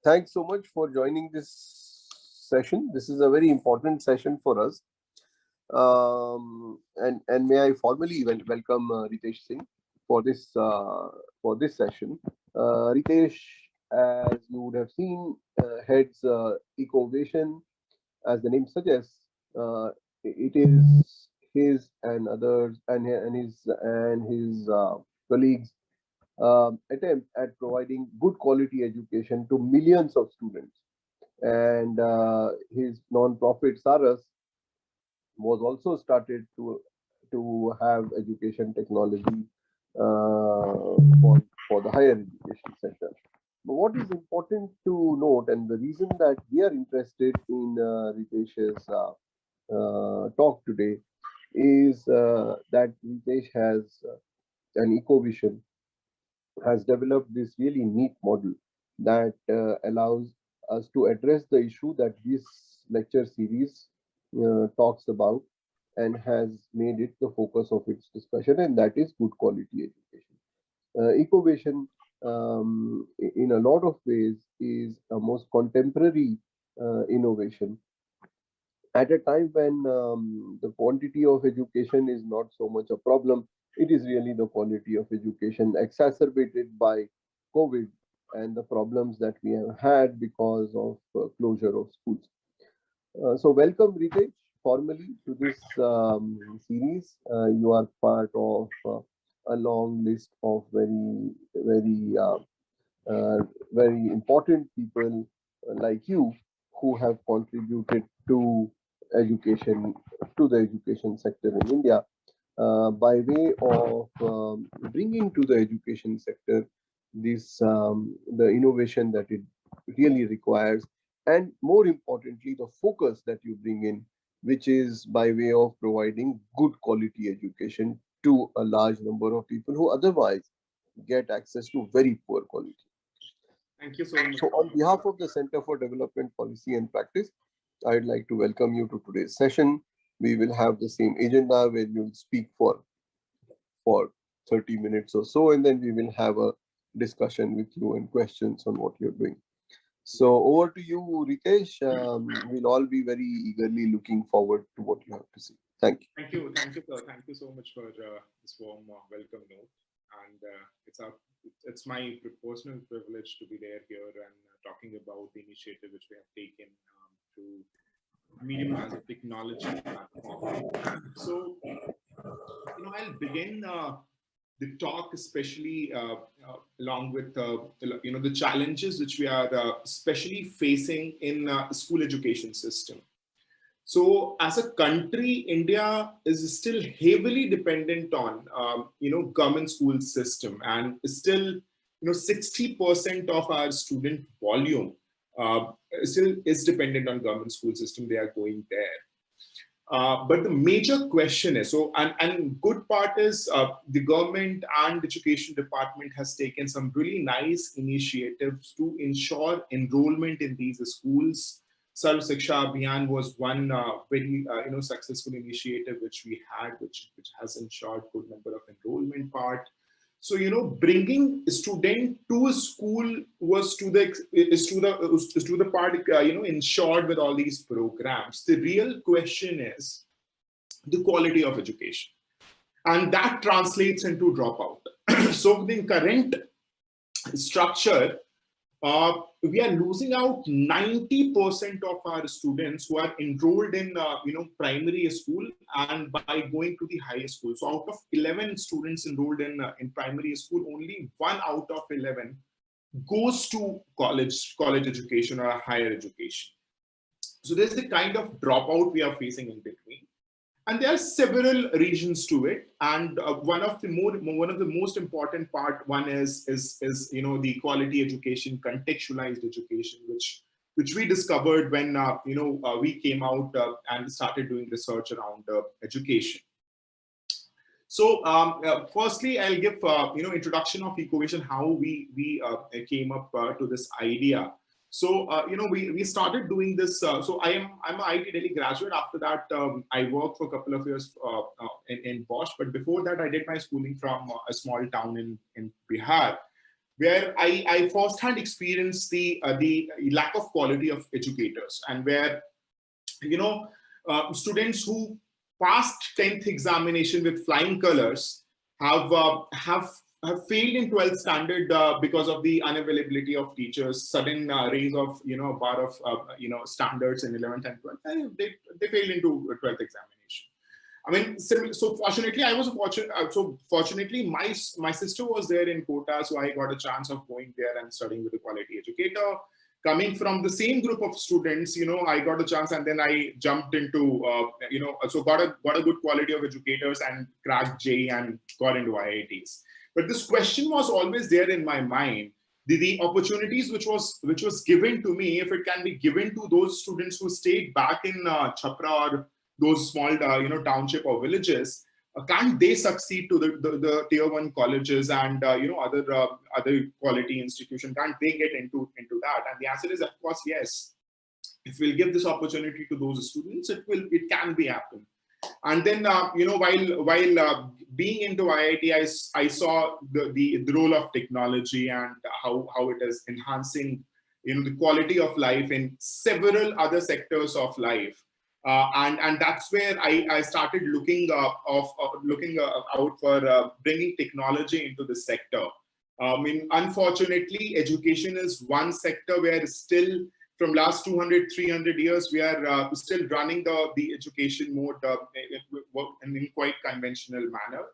Thanks so much for joining this session. This is a very important session for us. And may I formally welcome Ritesh Singh for this session. Ritesh, as you would have seen, heads Eckovation. As the name suggests, it is his and others and his colleagues attempt at providing good quality education to millions of students. And his non-profit Saras was also started to have education technology for the higher education sector. But what is important to note, and the reason that we are interested in Ritesh's talk today, is that Ritesh has an Eckovision has developed this really neat model that allows us to address the issue that this lecture series talks about, and has made it the focus of its discussion, and that is good quality education. Eckovation, in a lot of ways, is a most contemporary innovation at a time when the quantity of education is not so much a problem. It is really the quality of education exacerbated by COVID and the problems that we have had because of closure of schools. So welcome, Ritesh, formally to this series. You are part of a long list of very important people like you who have contributed to education, to the education sector in India, by way of bringing to the education sector this the innovation that it really requires, and more importantly, the focus that you bring in, which is by way of providing good quality education to a large number of people who otherwise get access to very poor quality. Thank you so much. So, on behalf of the Center for Development Policy and Practice, I'd like to welcome you to today's session. We will have the same agenda where you'll speak for 30 minutes or so, and then we will have a discussion with you and questions on what you're doing. So over to you, Ritesh. We'll all be very eagerly looking forward to what you have to say. Thank you. Thank you, sir. Thank you so much for this warm welcome note. And it's my personal privilege to be there here and talking about the initiative which we have taken through Medium as a technology platform. So, I'll begin the talk, especially along with the challenges which we are especially facing in school education system. So, as a country, India is still heavily dependent on government school system, and still 60% of our student volume still is dependent on government school system. They are going there. But the major question is, and good part is the government and education department has taken some really nice initiatives to ensure enrollment in these schools. Sarv Shiksha Abhiyan was one very successful initiative which we had, which has ensured good number of enrollment part. So bringing a student to a school was to the part ensured with all these programs. The real question is the quality of education, and that translates into dropout. So the current structure, we are losing out 90% of our students who are enrolled in primary school and by going to the high school. So out of 11 students enrolled in primary school, only 1 out of 11 goes to college education or higher education. So there's the kind of dropout we are facing in between. And there are several reasons to it, and one of the most important part one is the quality education, contextualized education, which we discovered when we came out and started doing research around education. So firstly, I'll give introduction of Eckovation, how we came up to this idea. So, we started doing this. So I'm an IT Delhi graduate. After that, I worked for a couple of years in Bosch. But before that, I did my schooling from a small town in Bihar. where I firsthand experienced the lack of quality of educators, and where, you know, students who passed 10th examination with flying colors have failed in 12th standard because of the unavailability of teachers, sudden raise of, you know, bar of standards in 11th and 12th, and they failed into 12th examination. I mean, so fortunately, I was fortunate. So fortunately, my sister was there in Kota, so I got a chance of going there and studying with a quality educator. Coming from the same group of students, you know, I got a chance, and then I jumped into, so got a good quality of educators and cracked J and got into IITs. But this question was always there in my mind: the opportunities which was given to me, if it can be given to those students who stayed back in Chhapra or those small, township or villages, can't they succeed to the tier one colleges and other quality institution? Can't they get into that? And the answer is, of course, yes. If we'll give this opportunity to those students, it can be happen. And then while being into IIT, I saw the role of technology and how it is enhancing, you know, the quality of life in several other sectors of life. And that's where I started looking out for bringing technology into the sector. I mean, unfortunately, education is one sector where still, from last 200, 300 years, we are still running the education mode in quite conventional manner.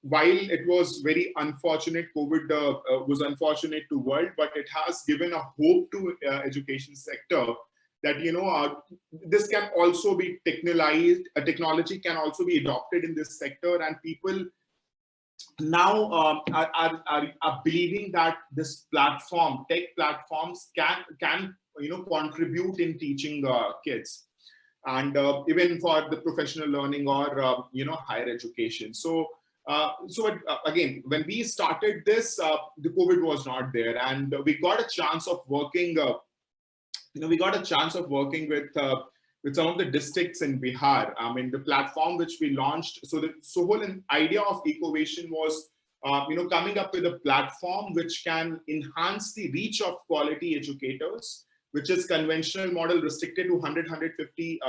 While it was very unfortunate, COVID was unfortunate to world, but it has given a hope to education sector that, you know, this can also be technologized. Technology can also be adopted in this sector, and people now are believing that this tech platforms can contribute in teaching kids, and even for the professional learning or higher education. So again, when we started this, the COVID was not there, and we got a chance of working. We got a chance of working with some of the districts in Bihar. I mean, the platform which we launched. So the whole idea of Eckovation was, coming up with a platform which can enhance the reach of quality educators, which is conventional model restricted to 100, 150,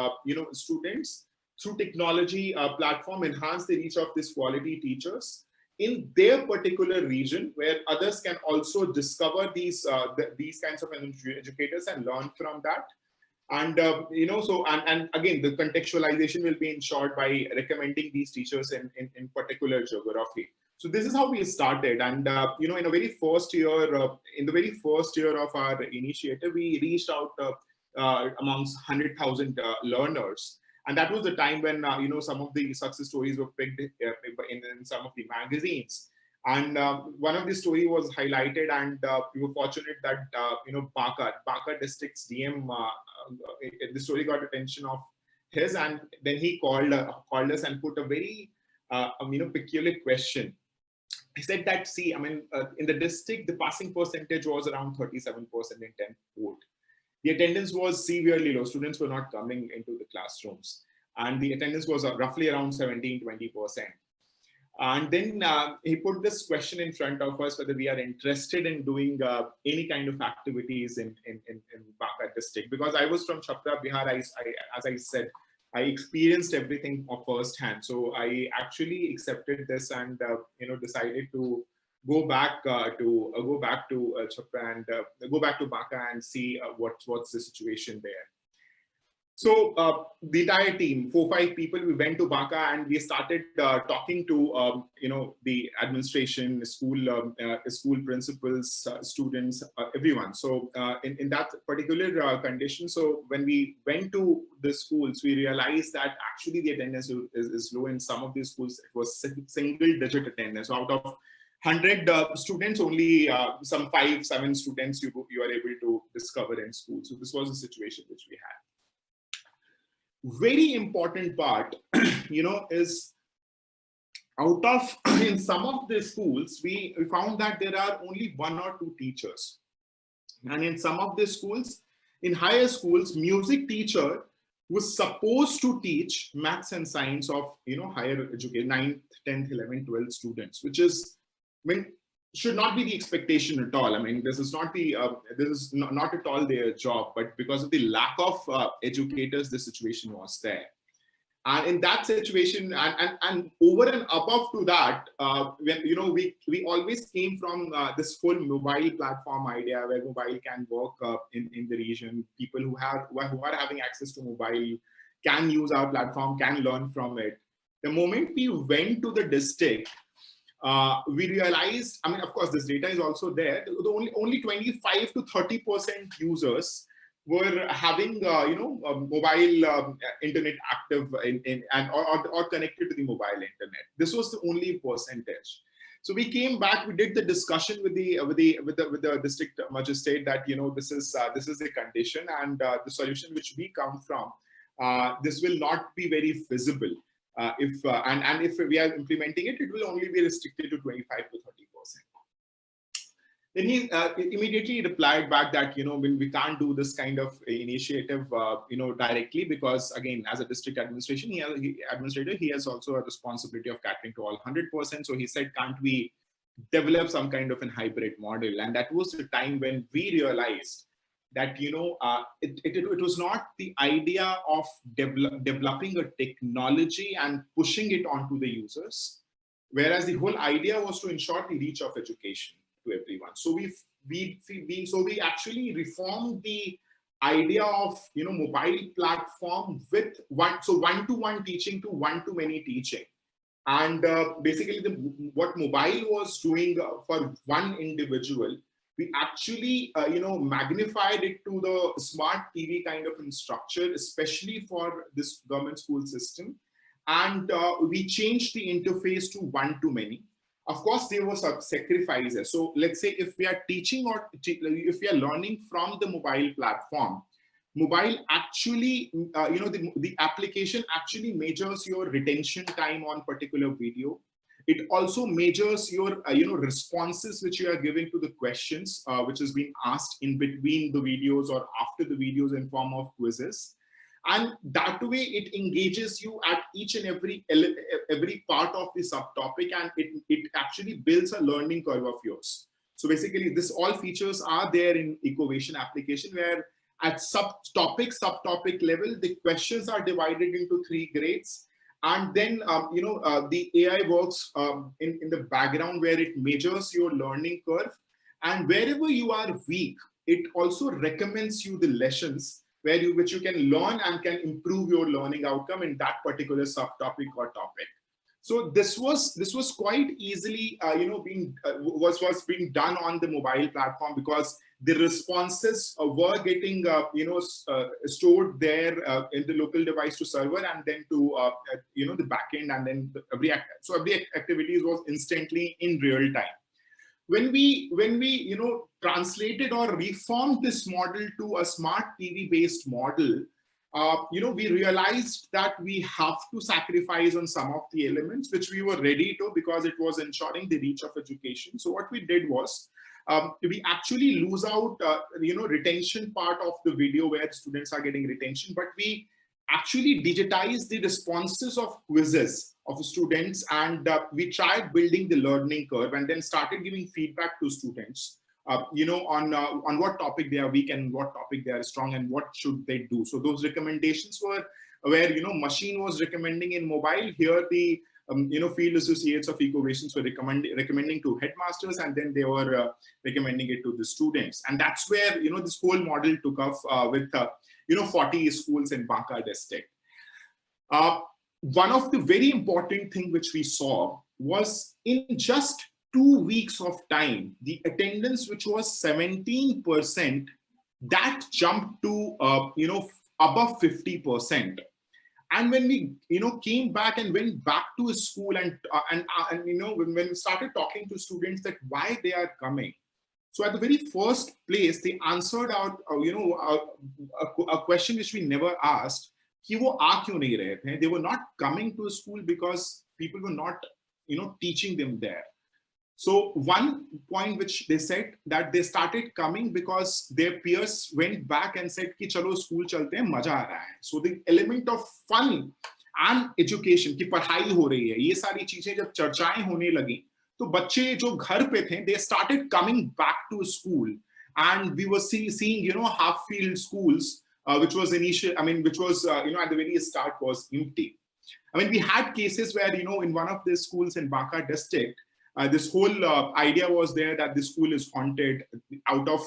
students. Through technology platform, enhance the reach of these quality teachers in their particular region, where others can also discover these kinds of educators and learn from that. And and again, the contextualization will be ensured by recommending these teachers in particular geography. So this is how we started. And in the very first year of our initiative, we reached out amongst 100,000 learners. And that was the time when some of the success stories were picked in some of the magazines. And one of the story was highlighted, and we were fortunate that Banka district's DM, the story got attention of his, and then he called us and put a very peculiar question. He said that, see, I mean, in the district, the passing percentage was around 37% in 10th board. The attendance was severely low. Students were not coming into the classrooms, and the attendance was roughly around 17-20%. And then he put this question in front of us, whether we are interested in doing any kind of activities in Banka district. Because I was from Chhapra, Bihar, as I said, I experienced everything firsthand. So I actually accepted this and decided to go back to Chhapra and go back to Banka and see what's the situation there. So the entire team, 4-5 people, we went to Banka and we started talking to the administration, school principals, students, everyone. So in that particular condition, so when we went to the schools, we realized that actually the attendance is low. In some of these schools, it was single-digit attendance. So out of 100 students, only some 5-7 students you are able to discover in school. So this was the situation which we had. Very important part, is out of in some of the schools, we found that there are only 1 or 2 teachers. And in some of the schools, in higher schools, music teacher was supposed to teach maths and science of, higher education, 9th, 10th, 11th, 12th students, which is, I mean, should not be the expectation at all. I mean, this is not the this is not at all their job, but because of the lack of educators, the situation was there. And in that situation, and over and above to that, when, you know, we always came from this full mobile platform idea where mobile can work in the region. People who are having access to mobile can use our platform, can learn from it. The moment we went to the district, we realized, I mean, of course, this data is also there. The only 25 to 30% users were having, mobile internet active or connected to the mobile internet. This was the only percentage. So we came back. We did the discussion with the district magistrate that, you know, this is the condition, and the solution which we come from, this will not be very feasible. And if we are implementing it, it will only be restricted to 25 to 30%. Then he immediately replied back that, you know, we can't do this kind of initiative, directly, because again, as a district administrator, he has also a responsibility of catering to all 100%. So he said, can't we develop some kind of a hybrid model? And that was the time when we realized that, you know, it was not the idea of developing a technology and pushing it onto the users, whereas the whole idea was to ensure the reach of education to everyone. So we actually reformed the idea of, you know, mobile platform with one-to-one teaching to one-to-many teaching. And basically what mobile was doing for one individual, we actually, magnified it to the smart TV kind of structure, especially for this government school system. And we changed the interface to one-to-many. Of course, there was a sacrifices. So let's say if we are teaching or if we are learning from the mobile platform, mobile actually, the application actually measures your retention time on particular video. It also measures your, responses which you are giving to the questions, which is being asked in between the videos or after the videos in form of quizzes. And that way it engages you at each and every part of the subtopic, and it actually builds a learning curve of yours. So basically this all features are there in Eckovation application, where at subtopic level, the questions are divided into 3 grades. And then, the AI works in the background where it measures your learning curve. And wherever you are weak, it also recommends you the lessons which you can learn and can improve your learning outcome in that particular subtopic or topic. So this was quite easily, being done on the mobile platform, because the responses were getting, stored there in the local device to server, and then to, the backend, and then every activity was instantly in real time. When we translated or reformed this model to a smart TV based model, we realized that we have to sacrifice on some of the elements which we were ready to, because it was ensuring the reach of education. So what we did was, we actually lose out, retention part of the video where students are getting retention, but we actually digitize the responses of quizzes of students, and we tried building the learning curve, and then started giving feedback to students, on what topic they are weak and what topic they are strong and what should they do. So those recommendations were where, machine was recommending in mobile. Here the field associates of Eckovations were recommending to headmasters, and then they were recommending it to the students. And that's where, this whole model took off with 40 schools in Banka district. One of the very important thing which we saw was, in just 2 weeks of time, the attendance, which was 17%, that jumped to above 50%. And when we came back and went back to a school, and when we started talking to students that why they are coming, so at the very first place they answered out a question which we never asked, कि वो आ क्यों नहीं रहे थे? They were not coming to a school because people were not teaching them there. So one point which they said, that they started coming because their peers went back and said कि चलो school चलते हैं, मजा आ रहा है. So the element of fun and education, कि पढ़ाई हो रही है, ये सारी चीजें जब चर्चाएं होने लगी, तो बच्चे जो घर पे थे, they started coming back to school, and we were seeing half filled schools, which was initial, I mean, which was at the very start was empty. I mean, we had cases where, in one of the schools in Banka district, this whole idea was there that the school is haunted. Out of,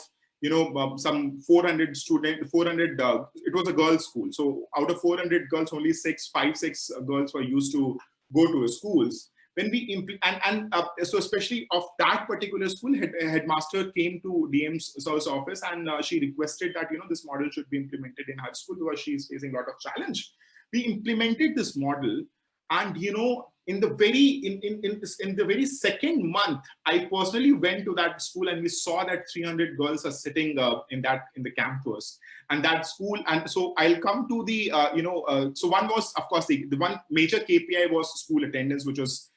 some 400 student, 400, it was a girls' school. So out of 400 girls, only 6 girls were used to go to schools. When we so especially of that particular school, headmaster came to DM's office, and she requested that this model should be implemented in her school because she is facing a lot of challenge. We implemented this model, and in the very second month, I personally went to that school, and we saw that 300 girls are sitting in the campus and that school. And so I'll come to the so one was, of course, the one major KPI was school attendance, which was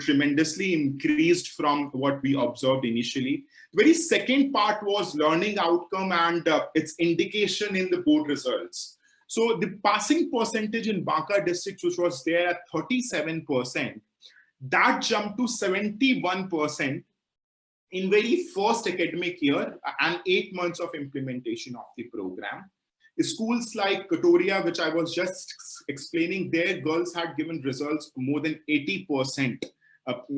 tremendously increased from what we observed initially. The very second part was learning outcome and its indication in the board results. So the passing percentage in Banka district, which was there at 37%, that jumped to 71% in very first academic year and 8 months of implementation of the program. Schools like Katoria, which I was just explaining, their girls had given results more than 80%.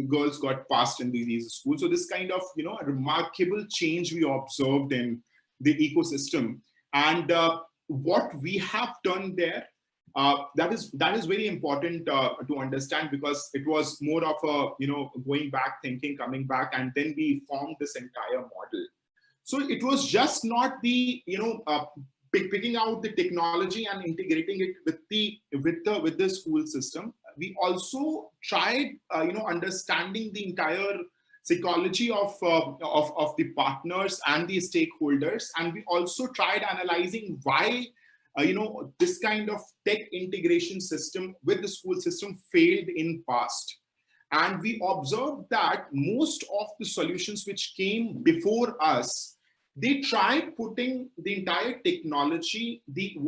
Girls got passed in these schools. So this kind of a remarkable change we observed in the ecosystem. And what we have done there, that is very important to understand, because it was more of a going back thinking, coming back, and then we formed this entire model. So it was just not the picking out the technology and integrating it with the school system. We also tried understanding the entire psychology of the partners and the stakeholders, and we also tried analyzing why this kind of tech integration system with the school system failed in past. And we observed that most of the solutions which came before us, they tried putting the entire technology, the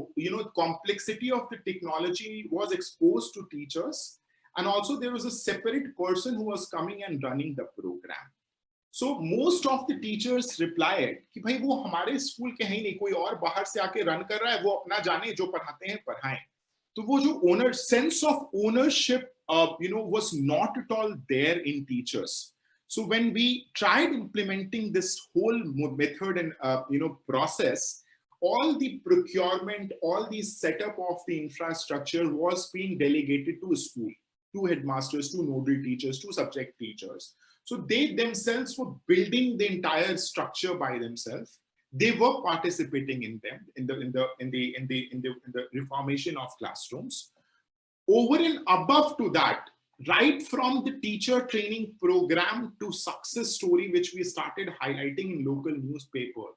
complexity of the technology was exposed to teachers, and also there was a separate person who was coming and running the program. So most of the teachers replied कि भाई वो हमारे school के हैं नहीं, कोई और बाहर से आके रन कर रहा है, वो अपना जाने, जो पढ़ाते हैं पढ़ाएं. तो वो जो sense of ownership was not at all there in teachers. So when we tried implementing this whole method and process, all the procurement, all the setup of the infrastructure was being delegated to a school, to headmasters, to nodal teachers, to subject teachers. So they themselves were building the entire structure by themselves. They were participating in them in the reformation of classrooms. Over and above to that, right from the teacher training program to success story, which we started highlighting in local newspaper,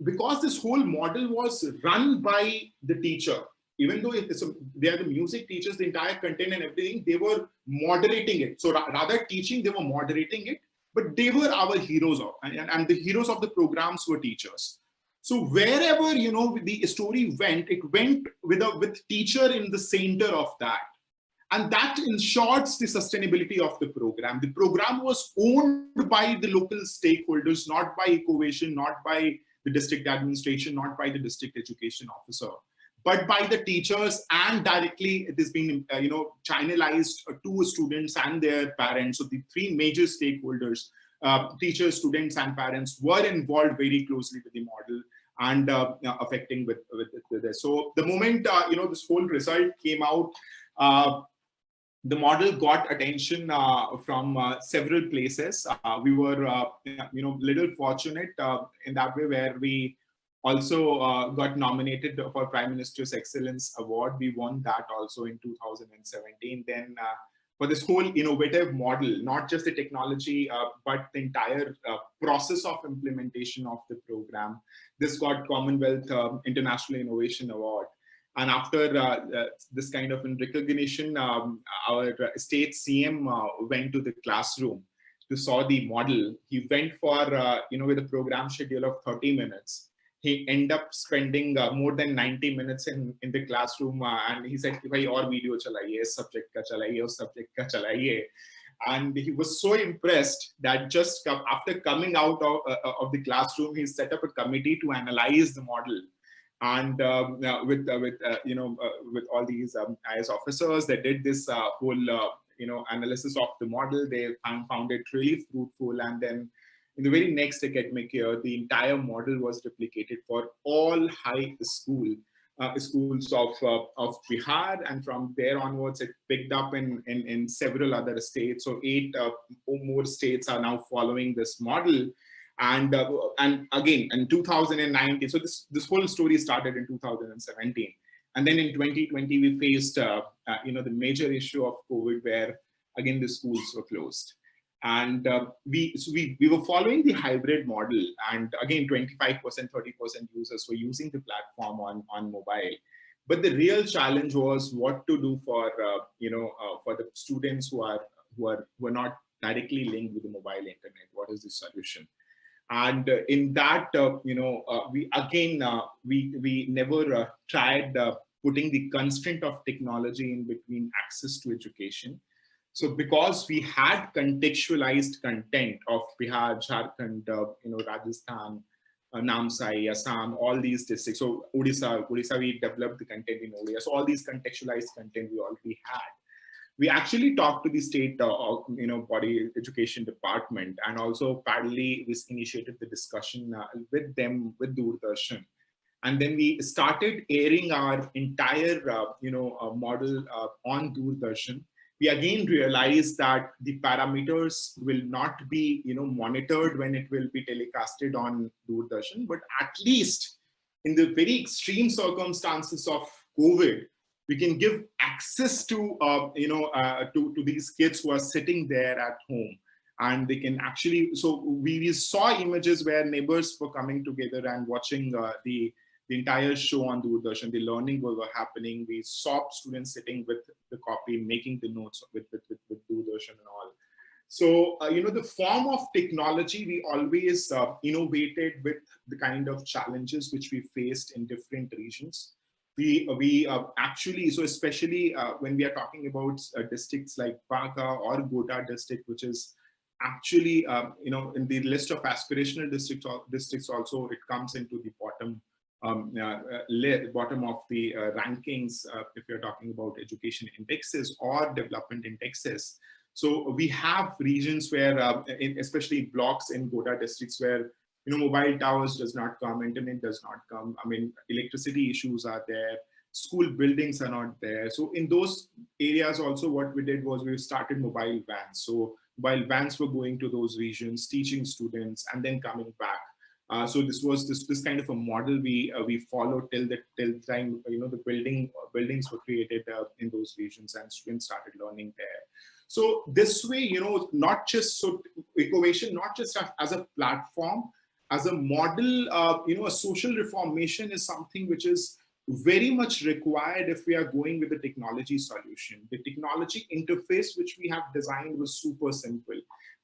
because this whole model was run by the teacher, even though they are the music teachers, the entire content and everything, they were moderating it. So rather teaching, they were moderating it, but they were our heroes and the heroes of the programs were teachers. So wherever the story went, it went with teacher in the center of that. And that ensures the sustainability of the program. The program was owned by the local stakeholders, not by Eckovation, not by the district administration, not by the district education officer, but by the teachers, and directly it is being channelized to students and their parents. So the three major stakeholders, teachers, students, and parents, were involved very closely with the model and affecting with this. So the moment this whole result came out, the model got attention from several places. We were little fortunate in that way, where we also got nominated for Prime Minister's Excellence Award. We won that also in 2017. Then for this whole innovative model, not just the technology, but the entire process of implementation of the program, this got Commonwealth International Innovation Award. And after this kind of recognition, our state CM went to the classroom to saw the model. He went for, with a program schedule of 30 minutes. He ended up spending more than 90 minutes in the classroom. And he said, "Bhai, aur video chalaiye, subject ka chalaiye, us subject ka chalaiye." And he was so impressed that just after coming out of the classroom, he set up a committee to analyze the model. And with all these IS officers, they did this whole analysis of the model. They found it really fruitful, and then in the very next academic year, the entire model was replicated for all high schools of Bihar, and from there onwards, it picked up in several other states. So 8 or more states are now following this model. And again in 2019, so this whole story started in 2017, and then in 2020 we faced the major issue of COVID, where again the schools were closed. And we were following the hybrid model, and again 25%, 30% users were using the platform on mobile. But the real challenge was what to do for the students who are not directly linked with the mobile internet. What is the solution? And in that, we never tried putting the constraint of technology in between access to education. So because we had contextualized content of Bihar, Jharkhand, Rajasthan, Namsai, Assam, all these districts. So Odisha, we developed the content in Odisha. So all these contextualized content we already had. We actually talked to the state body education department, and also parallelly we initiated the discussion with them, with Doordarshan. And then we started airing our entire model on Doordarshan. We again realized that the parameters will not be monitored when it will be telecasted on Doordarshan, but at least in the very extreme circumstances of COVID, we can give access to to these kids who are sitting there at home, and they can actually. So we saw images where neighbors were coming together and watching the entire show on Doordarshan. The learning were happening. We saw students sitting with the copy, making the notes with Doordarshan and all. So the form of technology, we always innovated with the kind of challenges which we faced in different regions. We actually, so especially when we are talking about districts like Baga or Goda district, which is actually in the list of aspirational districts also, it comes into the bottom of the rankings if you're talking about education indexes or development indexes. So we have regions where, especially blocks in Goda districts, where mobile towers does not come, internet does not come. I mean, electricity issues are there, school buildings are not there. So in those areas also, what we did was we started mobile vans. So mobile vans were going to those regions, teaching students, and then coming back. So this was this kind of a model we followed till the time the buildings were created in those regions, and students started learning there. So this way, not just Eckovation, not just as a platform, as a model, a social reformation is something which is very much required if we are going with the technology solution. The technology interface which we have designed was super simple.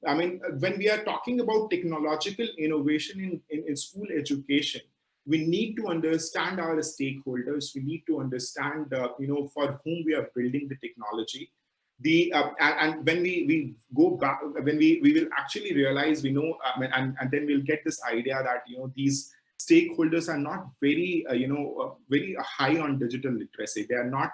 I mean, when we are talking about technological innovation in school education, we need to understand our stakeholders. We need to understand, for whom we are building the technology. And when we go back, when we will actually realize, and then we'll get this idea that these stakeholders are not very very high on digital literacy. They are not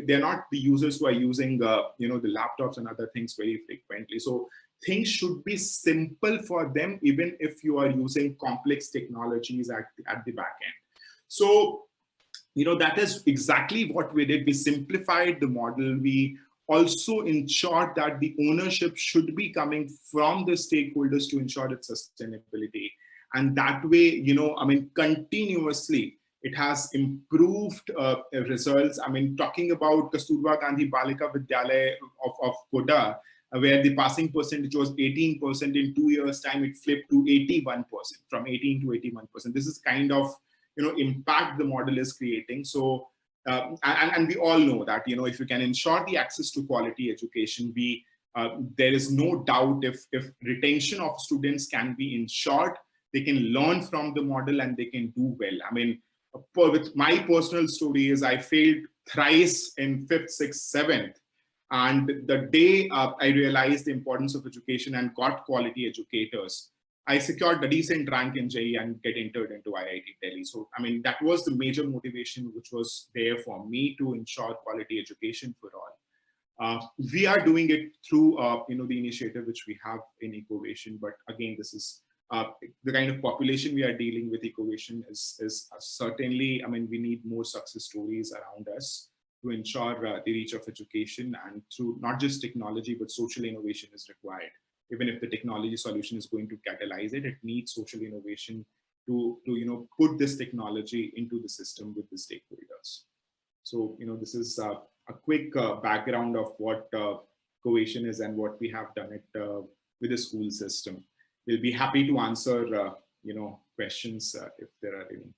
they're not the users who are using the laptops and other things very frequently. So things should be simple for them, even if you are using complex technologies at the back end. So that is exactly what we did. We simplified the model. We also ensured that the ownership should be coming from the stakeholders to ensure its sustainability. And that way, continuously, it has improved results. I mean, talking about Kasturba Gandhi Balika Vidyalaya of Goda, where the passing percentage was 18%, in 2 years' time, it flipped to 81%, from 18 to 81%. This is kind of impact the model is creating. So and we all know that if you can ensure the access to quality education, there is no doubt if retention of students can be ensured, they can learn from the model and they can do well. I mean, with my personal story is I failed thrice in 5th, 6th, 7th, And the day I realized the importance of education and got quality educators, I secured a decent rank in JEE and get entered into IIT Delhi. So, I mean, that was the major motivation which was there for me to ensure quality education for all. We are doing it through, the initiative which we have in Eckovation. But again, this is the kind of population we are dealing with. Eckovation is certainly, I mean, we need more success stories around us to ensure the reach of education, and through not just technology, but social innovation is required. Even if the technology solution is going to catalyze it, it needs social innovation to put this technology into the system with the stakeholders. So, this is a quick background of what Eckovation is and what we have done it with the school system. We'll be happy to answer, questions if there are any.